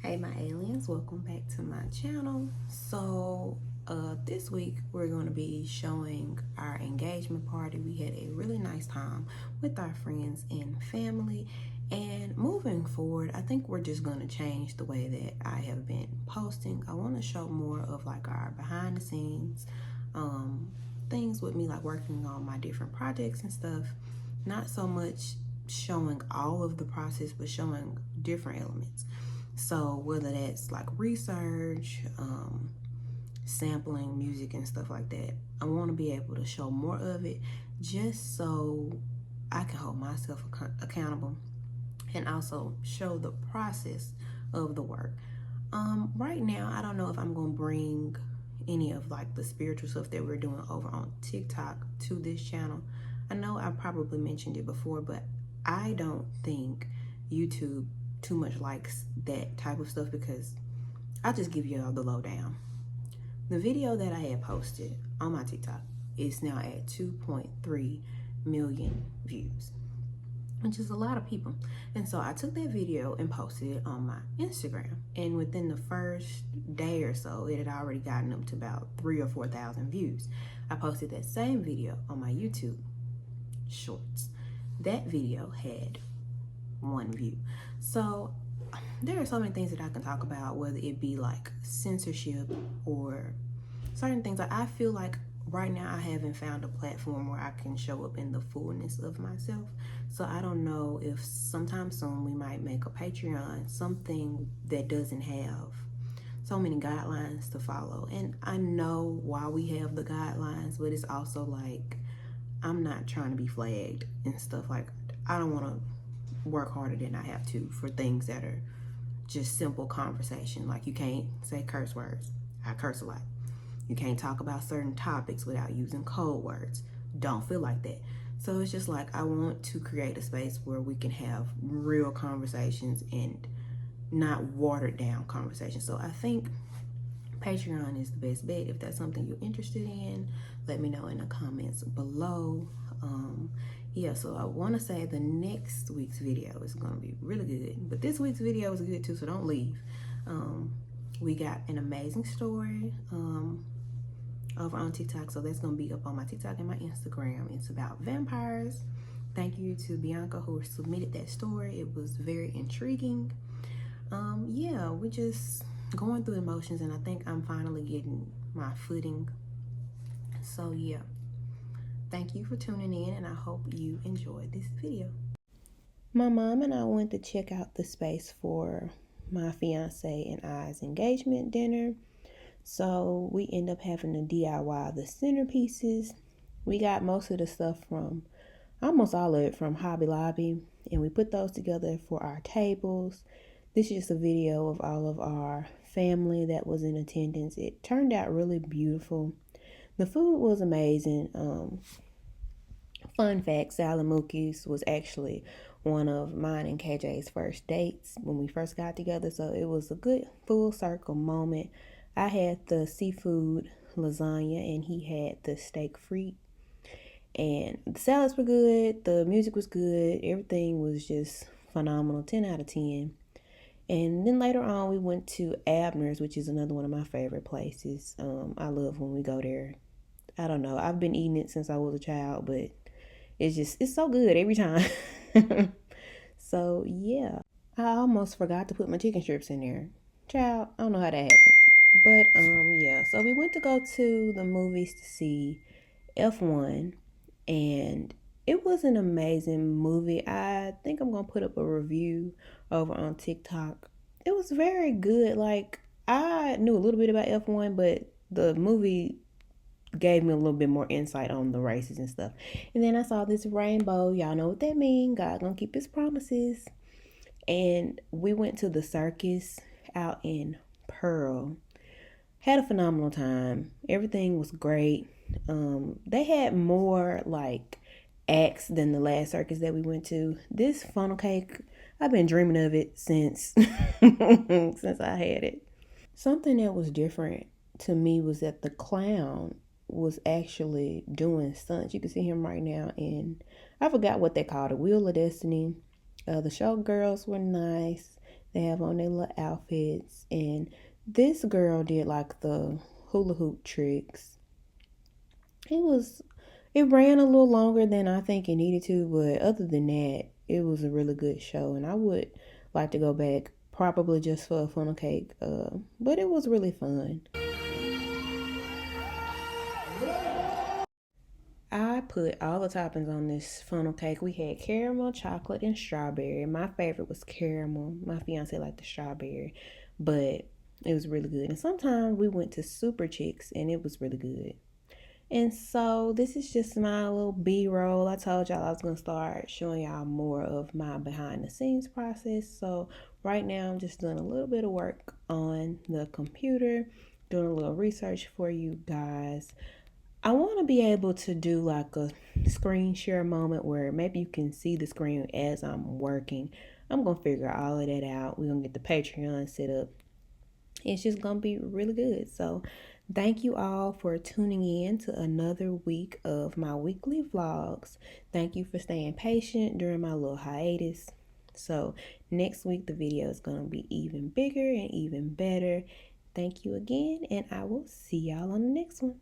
Hey my aliens, welcome back to my channel. This week we're going to be showing our engagement party. We had a really nice time with our friends and family, and moving forward I think we're just going to change the way that I have been posting. I want to show more of like our behind the scenes things with me, like working on my different projects and stuff. Not so much showing all of the process, but showing different elements. So whether that's like research, sampling music and stuff like that, I want to be able to show more of it just so I can hold myself accountable and also show the process of the work. Right now, I don't know if I'm going to bring any of like the spiritual stuff that we're doing over on TikTok to this channel. I know I probably mentioned it before, but I don't think YouTube too much likes that type of stuff because I'll just give you all the lowdown. The video that I had posted on my TikTok is now at 2.3 million views, which is a lot of people. And so I took that video and posted it on my Instagram. And within the first day or so, it had already gotten up to about 3,000 or 4,000 views. I posted that same video on my YouTube Shorts. That video had 1 view. So there are so many things that I can talk about, whether it be like censorship or certain things. I feel like right now I haven't found a platform where I can show up in the fullness of myself. So I don't know if sometime soon we might make a Patreon, something that doesn't have so many guidelines to follow. And I know why we have the guidelines, but it's also like I'm not trying to be flagged and stuff. Like, I don't want to work harder than I have to for things that are just simple conversation. Like, you can't say curse words. I curse a lot. You can't talk about certain topics without using code words. Don't feel like that. So it's just like I want to create a space where we can have real conversations and not watered down conversations. So I think Patreon is the best bet. If that's something you're interested in, let me know in the comments below. Yeah, so I want to say the next week's video is going to be really good, but this week's video is good too, so don't leave. We got an amazing story over on TikTok, so that's going to be up on my TikTok and my Instagram. It's about vampires. Thank you to Bianca who submitted that story. It was very intriguing. Yeah, we just going through emotions, and I think I'm finally getting my footing. So yeah, thank you for tuning in, and I hope you enjoyed this video. My mom and I went to check out the space for my fiance and I's engagement dinner. So we end up having to DIY the centerpieces. We got most of the stuff from, almost all of it from Hobby Lobby, and we put those together for our tables. This is just a video of all of our family that was in attendance. It turned out really beautiful. The food was amazing. Fun fact, Sal and Mookie's was actually one of mine and KJ's first dates when we first got together. So it was a good full circle moment. I had the seafood lasagna and he had the steak frite. And the salads were good. The music was good. Everything was just phenomenal. 10 out of 10. And then later on, we went to Abner's, which is another one of my favorite places. I love when we go there. I don't know. I've been eating it since I was a child, but it's so good every time. So, yeah. I almost forgot to put my chicken strips in there. Child, I don't know how that happened. But, yeah. So, we went to go to the movies to see F1, and it was an amazing movie. I think I'm going to put up a review over on TikTok. It was very good. Like, I knew a little bit about F1, but the movie gave me a little bit more insight on the races and stuff. And then I saw this rainbow. Y'all know what that means. God gonna keep his promises. And we went to the circus out in Pearl. Had a phenomenal time. Everything was great. They had more like acts than the last circus that we went to. This funnel cake, I've been dreaming of it since since I had it. Something that was different to me was that the clown was actually doing stunts. You can see him right now, and I forgot what they called it, Wheel of Destiny. The showgirls were nice. They have on their little outfits. And this girl did like the hula hoop tricks. It ran a little longer than I think it needed to, but other than that, it was a really good show, and I would like to go back probably just for a funnel cake. But it was really fun. I put all the toppings on this funnel cake. We had caramel, chocolate, and strawberry. My favorite was caramel. My fiance liked the strawberry, but it was really good. And sometimes we went to Super Chicks, and it was really good. And so this is just my little B-roll. I told y'all I was going to start showing y'all more of my behind the scenes process. So right now I'm just doing a little bit of work on the computer, doing a little research for you guys. I want to be able to do like a screen share moment where maybe you can see the screen as I'm working. I'm going to figure all of that out. We're going to get the Patreon set up. It's just going to be really good. So thank you all for tuning in to another week of my weekly vlogs. Thank you for staying patient during my little hiatus. So next week the video is going to be even bigger and even better. Thank you again, and I will see y'all on the next one.